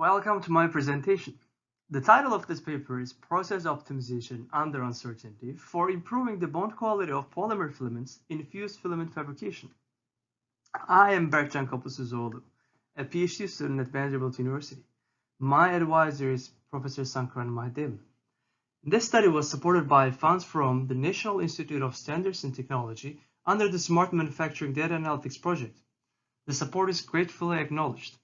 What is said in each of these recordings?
Welcome to my presentation. The title of this paper is Process Optimization Under Uncertainty for Improving the Bond Quality of Polymer Filaments in Fused Filament Fabrication. I am Kapusuzoglu, a PhD student at Vanderbilt University. My advisor is Professor Sankaran Mahadevan. This study was supported by funds from the National Institute of Standards and Technology under the Smart Manufacturing Data Analytics project. The support is gratefully acknowledged.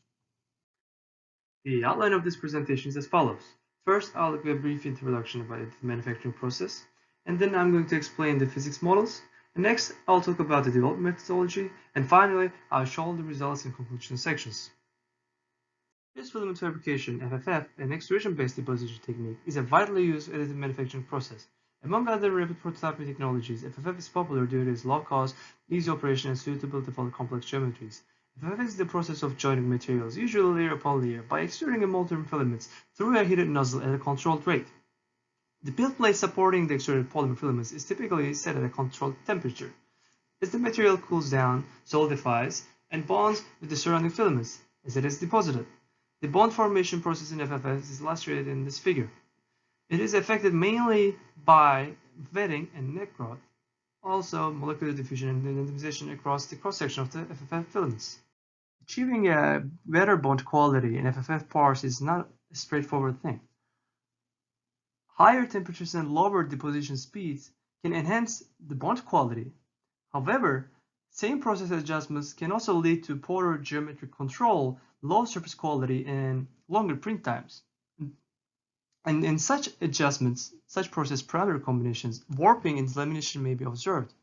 The outline of this presentation is as follows. First, I'll give a brief introduction about the manufacturing process, and then I'm going to explain the physics models. And next, I'll talk about the development methodology, and finally, I'll show the results in conclusion sections. Fused filament fabrication, FFF, an extrusion-based deposition technique, is a widely used additive manufacturing process. Among other rapid prototyping technologies, FFF is popular due to its low cost, easy operation, and suitability for complex geometries. FFF is the process of joining materials, usually layer upon layer, by extruding a molten filaments through a heated nozzle at a controlled rate. The build plate supporting the extruded polymer filaments is typically set at a controlled temperature. As the material cools down, solidifies, and bonds with the surrounding filaments as it is deposited. The bond formation process in FFF is illustrated in this figure. It is affected mainly by wetting and neck growth, also molecular diffusion and anodization across the cross-section of the FFF filaments. Achieving a better bond quality in FFF parts is not a straightforward thing. Higher temperatures and lower deposition speeds can enhance the bond quality. However, same process adjustments can also lead to poorer geometric control, low surface quality, and longer print times. And in such adjustments, such process parameter combinations, warping and lamination may be observed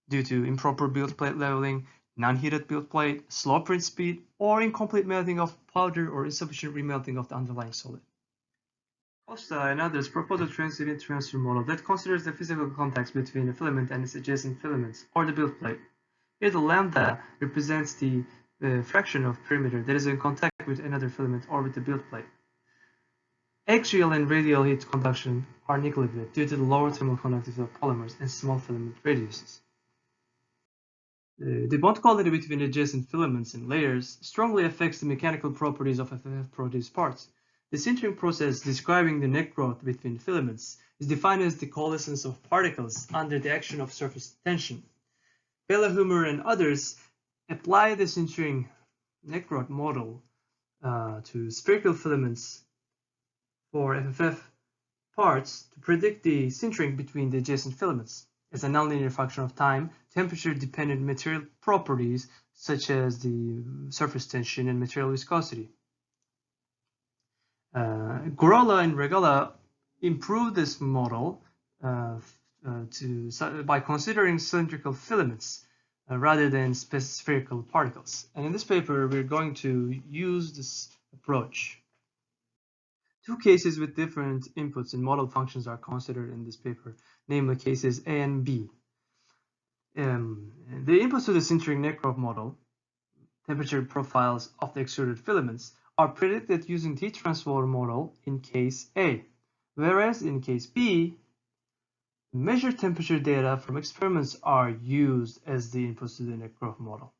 due to improper build plate leveling, non-heated build plate, slow print speed, or incomplete melting of powder or insufficient remelting of the underlying solid. Costa and others propose a transition transfer model that considers the physical contacts between a filament and its adjacent filaments, or the build plate. Here the lambda represents the fraction of perimeter that is in contact with another filament or with the build plate. Axial and radial heat conduction are neglected due to the lower thermal conductivity of polymers and small filament radiuses. The bond quality between adjacent filaments and layers strongly affects the mechanical properties of FFF-produced parts. The sintering process describing the neck growth between filaments is defined as the coalescence of particles under the action of surface tension. Bellehummer and others apply the sintering neck growth model to spherical filaments for FFF parts to predict the sintering between the adjacent filaments as a nonlinear function of time, temperature-dependent material properties such as the surface tension and material viscosity. Gorola and Regala improved this model by considering cylindrical filaments rather than spherical particles. And in this paper, we're going to use this approach. Two cases with different inputs and model functions are considered in this paper, namely cases A and B. The inputs to the sintering neck growth model, temperature profiles of the extruded filaments, are predicted using the heat transfer model in case A, whereas in case B, measured temperature data from experiments are used as the inputs to the neck growth model.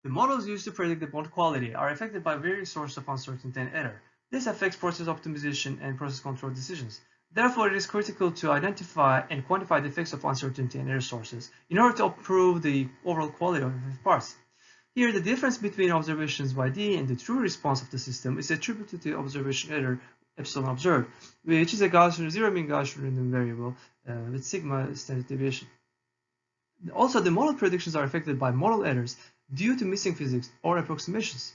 The models used to predict the bond quality are affected by various sources of uncertainty and error. This affects process optimization and process control decisions. Therefore, it is critical to identify and quantify the effects of uncertainty and error sources in order to improve the overall quality of FFF parts. Here, the difference between observations by D and the true response of the system is attributed to the observation error epsilon observed, which is a Gaussian zero-mean Gaussian random variable with sigma standard deviation. Also, the model predictions are affected by model errors due to missing physics or approximations.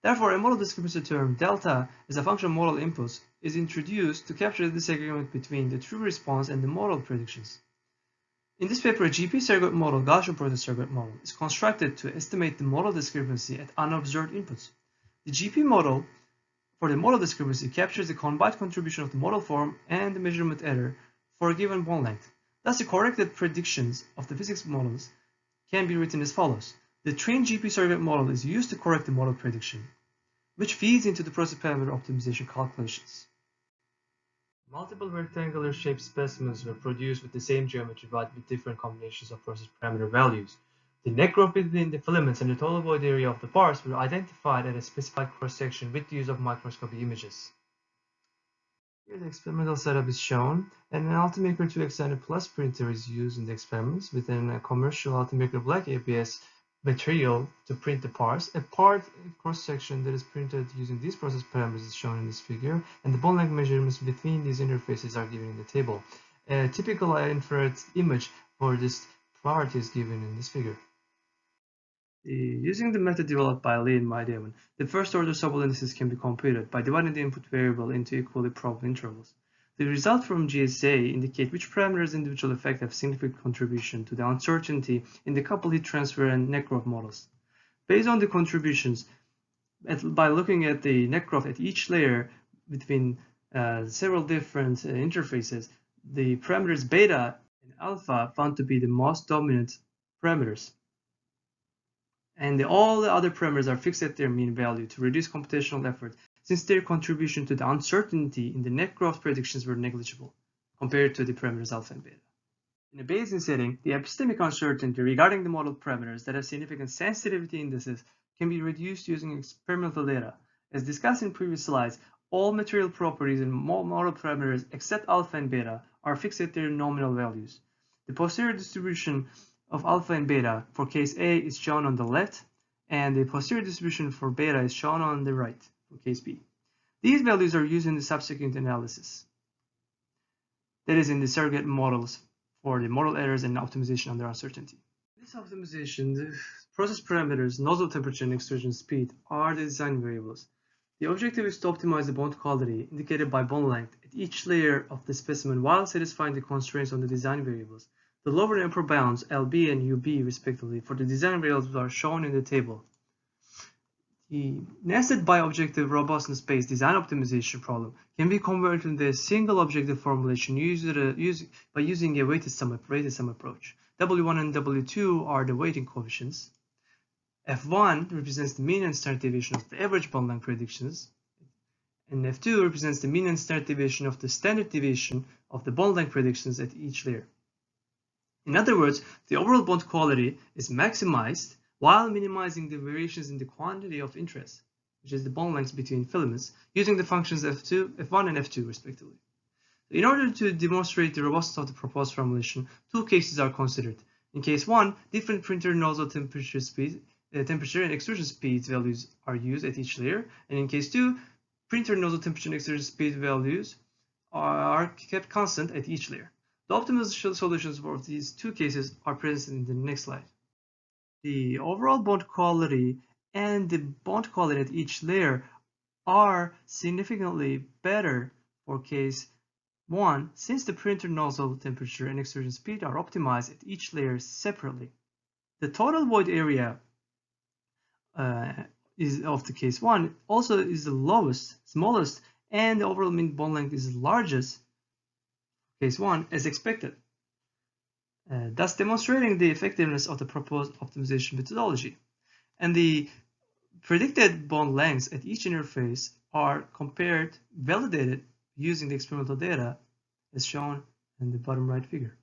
Therefore, a model discrepancy term delta as a function of model inputs is introduced to capture the disagreement between the true response and the model predictions. In this paper, a GP surrogate model, Gaussian process surrogate model, is constructed to estimate the model discrepancy at unobserved inputs. The GP model for the model discrepancy captures the combined contribution of the model form and the measurement error for a given bond length. Thus, the corrected predictions of the physics models can be written as follows. The trained GP surrogate model is used to correct the model prediction, which feeds into the process parameter optimization calculations. Multiple rectangular shaped specimens were produced with the same geometry but with different combinations of process parameter values. The net growth between the filaments and the total void area of the parts were identified at a specified cross-section with the use of microscopy images. Here the experimental setup is shown, and an Ultimaker 2 extended plus printer is used in the experiments within a commercial Ultimaker black ABS material to print the parts. A part cross-section that is printed using these process parameters is shown in this figure, and the bond length measurements between these interfaces are given in the table. A typical infrared image for this part is given in this figure. Using the method developed by Lee and Mahadevan, the first-order sub-indices can be computed by dividing the input variable into equally probable intervals. The results from GSA indicate which parameters individual effect have significant contribution to the uncertainty in the coupled heat transfer and net growth models. Based on the contributions, by looking at the net growth at each layer between several different interfaces, the parameters beta and alpha found to be the most dominant parameters. And all the other parameters are fixed at their mean value to reduce computational effort, since their contribution to the uncertainty in the net growth predictions were negligible compared to the parameters alpha and beta. In a Bayesian setting, the epistemic uncertainty regarding the model parameters that have significant sensitivity indices can be reduced using experimental data. As discussed in previous slides, all material properties and model parameters except alpha and beta are fixed at their nominal values. The posterior distribution of alpha and beta for case A is shown on the left, and the posterior distribution for beta is shown on the right for case B. These values are used in the subsequent analysis, that is in the surrogate models for the model errors and optimization under uncertainty. In this optimization, the process parameters, nozzle temperature, and extrusion speed are the design variables. The objective is to optimize the bond quality indicated by bond length at each layer of the specimen while satisfying the constraints on the design variables. The lower and upper bounds, LB and UB respectively, for the design variables are shown in the table. The nested bi-objective robustness-based design optimization problem can be converted into a single objective formulation by using a weighted sum approach. W1 and W2 are the weighting coefficients. F1 represents the mean and standard deviation of the average bond length predictions, and F2 represents the mean and standard deviation of the standard deviation of the bond length predictions at each layer. In other words, the overall bond quality is maximized while minimizing the variations in the quantity of interest, which is the bond lengths between filaments, using the functions F1 and F2 respectively. In order to demonstrate the robustness of the proposed formulation, two cases are considered. In case 1, different printer nozzle temperature and extrusion speed values are used at each layer, and in case 2, printer nozzle temperature and extrusion speed values are kept constant at each layer. The optimal solutions for these two cases are presented in the next slide. The overall bond quality and the bond quality at each layer are significantly better for case 1, since the printer nozzle temperature and extrusion speed are optimized at each layer separately. The total void area of the case 1 also is the smallest, and the overall mean bond length is largest case 1 as expected, thus demonstrating the effectiveness of the proposed optimization methodology. And the predicted bond lengths at each interface are validated using the experimental data as shown in the bottom right figure.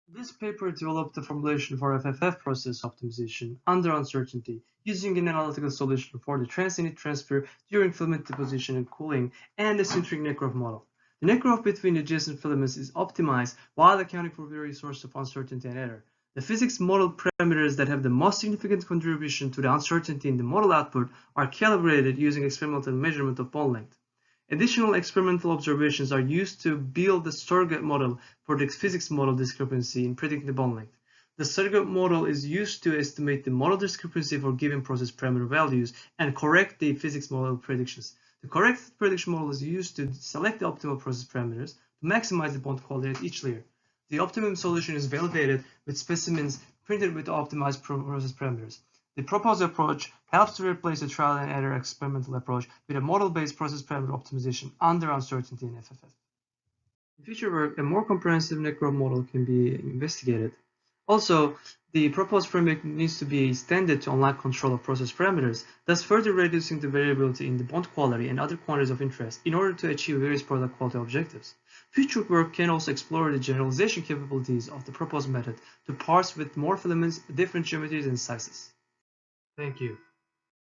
This paper developed the formulation for FFF process optimization under uncertainty using an analytical solution for the transient heat transfer during filament deposition and cooling and a sintering net growth model. The net growth between adjacent filaments is optimized while accounting for various sources of uncertainty and error. The physics model parameters that have the most significant contribution to the uncertainty in the model output are calibrated using experimental measurement of bond length. Additional experimental observations are used to build the surrogate model for the physics model discrepancy in predicting the bond length. The surrogate model is used to estimate the model discrepancy for given process parameter values and correct the physics model predictions. The correct prediction model is used to select the optimal process parameters to maximize the bond quality at each layer. The optimum solution is validated with specimens printed with optimized process parameters. The proposed approach helps to replace the trial and error experimental approach with a model-based process parameter optimization under uncertainty in FFF. In future work, a more comprehensive net growth model can be investigated. Also, the proposed framework needs to be extended to unlock control of process parameters, thus further reducing the variability in the bond quality and other quantities of interest in order to achieve various product quality objectives. Future work can also explore the generalization capabilities of the proposed method to parse with more filaments, different geometries, and sizes. Thank you.